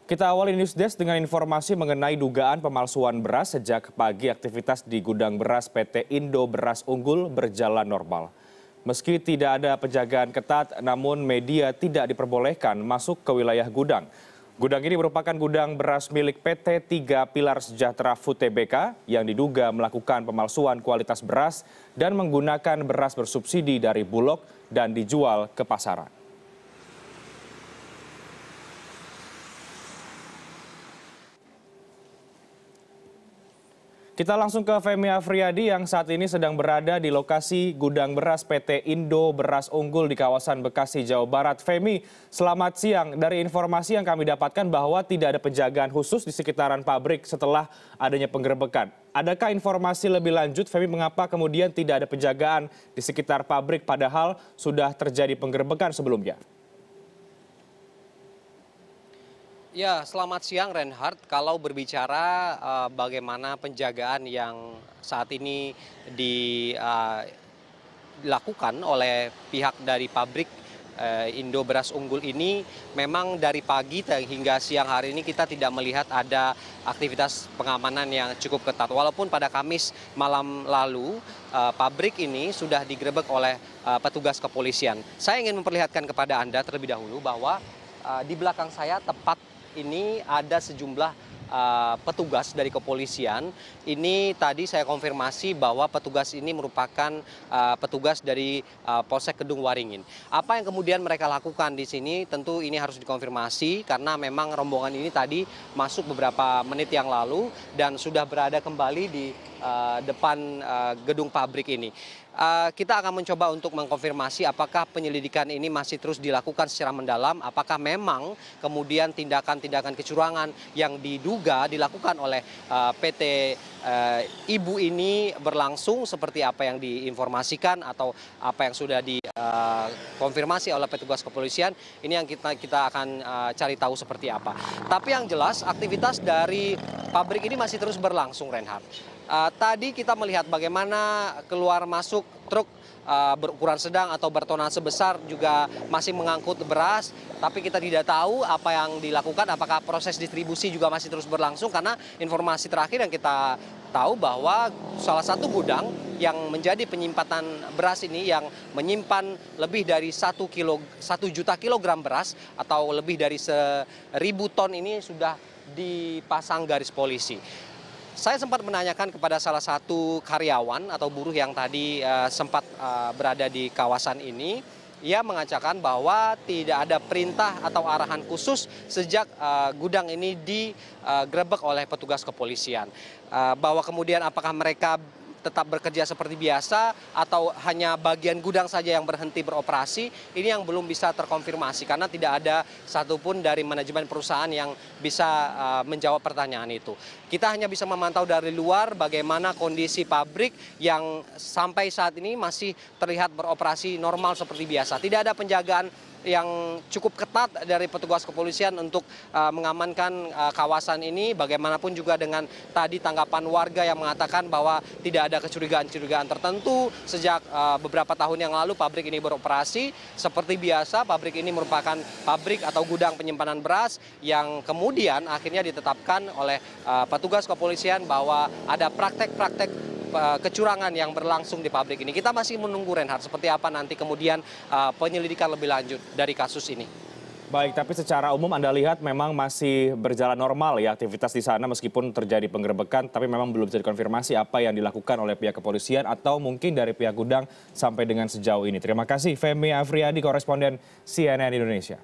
Kita awali News Desk dengan informasi mengenai dugaan pemalsuan beras sejak pagi aktivitas di gudang beras PT Indo Beras Unggul berjalan normal. Meski tidak ada penjagaan ketat, namun media tidak diperbolehkan masuk ke wilayah gudang. Gudang ini merupakan gudang beras milik PT 3 Pilar Sejahtera Food Tbk yang diduga melakukan pemalsuan kualitas beras dan menggunakan beras bersubsidi dari Bulog dan dijual ke pasaran. Kita langsung ke Femi Afriyadi yang saat ini sedang berada di lokasi gudang beras PT Indo Beras Unggul di kawasan Bekasi, Jawa Barat. Femi, selamat siang. Dari informasi yang kami dapatkan bahwa tidak ada penjagaan khusus di sekitaran pabrik setelah adanya penggerebekan. Adakah informasi lebih lanjut, Femi, mengapa kemudian tidak ada penjagaan di sekitar pabrik padahal sudah terjadi penggerebekan sebelumnya? Ya, selamat siang Reinhardt. Kalau berbicara bagaimana penjagaan yang saat ini dilakukan oleh pihak dari pabrik Indo Beras Unggul ini, memang dari pagi hingga siang hari ini kita tidak melihat ada aktivitas pengamanan yang cukup ketat. Walaupun pada Kamis malam lalu pabrik ini sudah digerebek oleh petugas kepolisian. Saya ingin memperlihatkan kepada Anda terlebih dahulu bahwa di belakang saya tepat ini ada sejumlah petugas dari kepolisian. Ini tadi saya konfirmasi bahwa petugas ini merupakan petugas dari Polsek Kedung Waringin. Apa yang kemudian mereka lakukan di sini tentu ini harus dikonfirmasi karena memang rombongan ini tadi masuk beberapa menit yang lalu dan sudah berada kembali di depan gedung pabrik ini. Kita akan mencoba untuk mengkonfirmasi apakah penyelidikan ini masih terus dilakukan secara mendalam, apakah memang kemudian tindakan-tindakan kecurangan yang diduga dilakukan oleh PT Ibu ini berlangsung seperti apa yang diinformasikan atau apa yang sudah dikonfirmasi oleh petugas kepolisian. Ini yang kita akan cari tahu seperti apa. Tapi yang jelas aktivitas dari pabrik ini masih terus berlangsung, Reinhardt. Tadi kita melihat bagaimana keluar masuk truk berukuran sedang atau bertonase besar juga masih mengangkut beras, tapi kita tidak tahu apa yang dilakukan, apakah proses distribusi juga masih terus berlangsung karena informasi terakhir yang kita tahu bahwa salah satu gudang yang menjadi penyimpanan beras ini yang menyimpan lebih dari 1 juta kilogram beras atau lebih dari 1.000 ton ini sudah dipasang garis polisi. Saya sempat menanyakan kepada salah satu karyawan atau buruh yang tadi sempat berada di kawasan ini. Ia mengatakan bahwa tidak ada perintah atau arahan khusus sejak gudang ini digerebek oleh petugas kepolisian. Bahwa kemudian apakah mereka tetap bekerja seperti biasa atau hanya bagian gudang saja yang berhenti beroperasi, ini yang belum bisa terkonfirmasi karena tidak ada satupun dari manajemen perusahaan yang bisa menjawab pertanyaan itu. Kita hanya bisa memantau dari luar bagaimana kondisi pabrik yang sampai saat ini masih terlihat beroperasi normal seperti biasa. Tidak ada penjagaan yang cukup ketat dari petugas kepolisian untuk mengamankan kawasan ini. Bagaimanapun juga dengan tadi tanggapan warga yang mengatakan bahwa tidak ada kecurigaan-kecurigaan tertentu sejak beberapa tahun yang lalu pabrik ini beroperasi seperti biasa. Pabrik ini merupakan pabrik atau gudang penyimpanan beras yang kemudian akhirnya ditetapkan oleh petugas kepolisian bahwa ada praktek-praktek kecurangan yang berlangsung di pabrik ini. Kita masih menunggu, Reinhardt, seperti apa nanti kemudian penyelidikan lebih lanjut dari kasus ini. Baik, tapi secara umum Anda lihat memang masih berjalan normal ya aktivitas di sana meskipun terjadi penggerebekan, tapi memang belum bisa dikonfirmasi apa yang dilakukan oleh pihak kepolisian atau mungkin dari pihak gudang sampai dengan sejauh ini. Terima kasih Femi Afriyadi, koresponden CNN Indonesia.